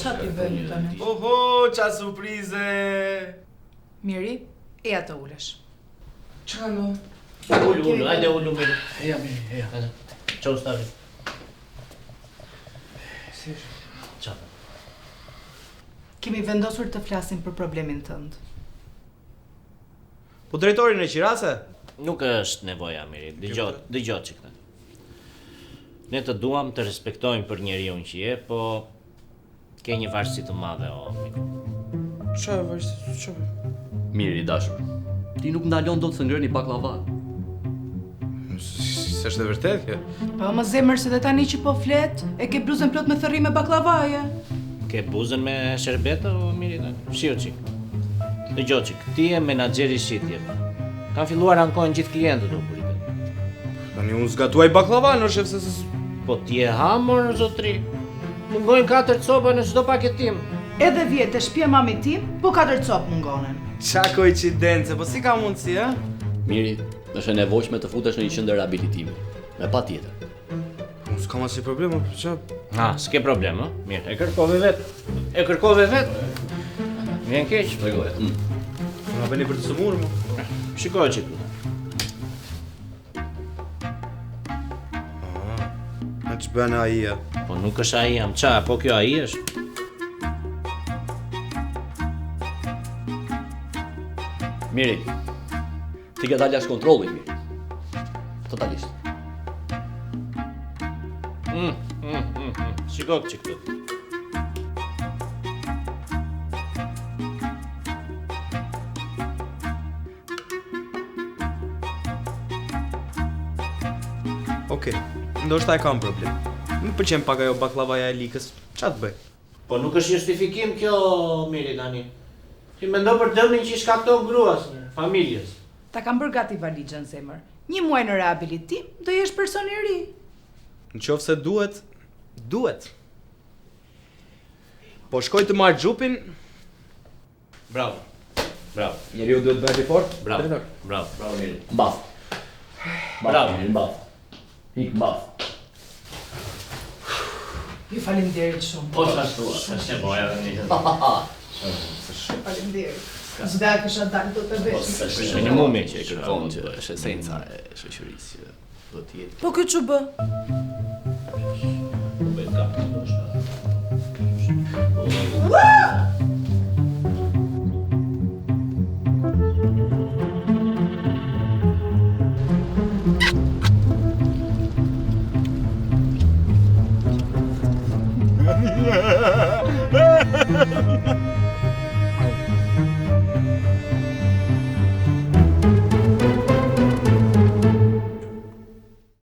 Qa t'i bëni tani? Oho, qa surprize! Miri, e atë ulesh. Qa no? Ullu, hajde ullu Miri. Eja Miri, eja. Qau stavi. Si është? Qa? Kemi vendosur të flasim për problemin tënd. Po drejtorin e qirase? Nuk është nevoja, Miri. Dëgjoj që këtë. Ne të duam të respektojmë për njeriu që je, po ke një varësi të madhe, o Miri. Qa vërsi? Qa? Miri, dashur. Ti nuk ndalon dot të ngrëni baklava. S'është e vërtet kjo? Po më zemër se dhe tani që po flet, e ke bluzën plot me thërri me baklavaje. Ke buzën me sherbeta, o Miri? Shio qik. Dëgjoj qik, ti je menaxheri shitje. Kanë filluar ankojnë gjithë klientët, o burit. Tani unë zgatuaj baklava në shef se... Po ti e hamur, zotri. Mungojnë 4 copa në çdo paketim. Edhe vjetë e shtëpia mami tim, po 4 copë mungonen. Qa koincidence, po si ka mundësi, ha? Miri, është e nevojshme të futesh në një qendër rehabilitimi. Me patjetër. Unë s'kam asnjë problem, po qa? S'ke problem, ë? Mirë, e kërkove vet. E kërkove vet. Vjen keq. Tregoje. Ma bëni për të sëmurë, mo? Shikoj që tu. A që bënë aia? Po nuk është ai jam qa, po kjo ai është. Miri, ti ke dalë jashtë kontrollit, Miri. Totalisht. Shikoj që këtu. Okej, ndoshta e kam problem. Më pëlqen pak ajo baklavaja e Likës. Qa të bëj? Po nuk është justifikim kjo, Miri, tani. Ti mendo për dëmin që i shkakton gruas, familjes. Ta kam bërë gati valigjën, zemër. 1 muaj në rehabilitim, do jesh person i ri. Në qoftë se duhet. Po shkoj të marrë xhupin. Bravo. Njeriu duhet bëhet i fort. Bravo, Miri. Mbaf. Bravo. Miri, mbaf. Ik mbaf. Ju faleminderit shumë. Po ashtu, është e boja dhe një. Faleminderit. Zda kësha dalë do të vesh. Është një mumi që e Kërkon kërkon. që është esenca e shoqërisë që do të jetë. Po kjo që bë? Po bëhet kapë, ndoshta.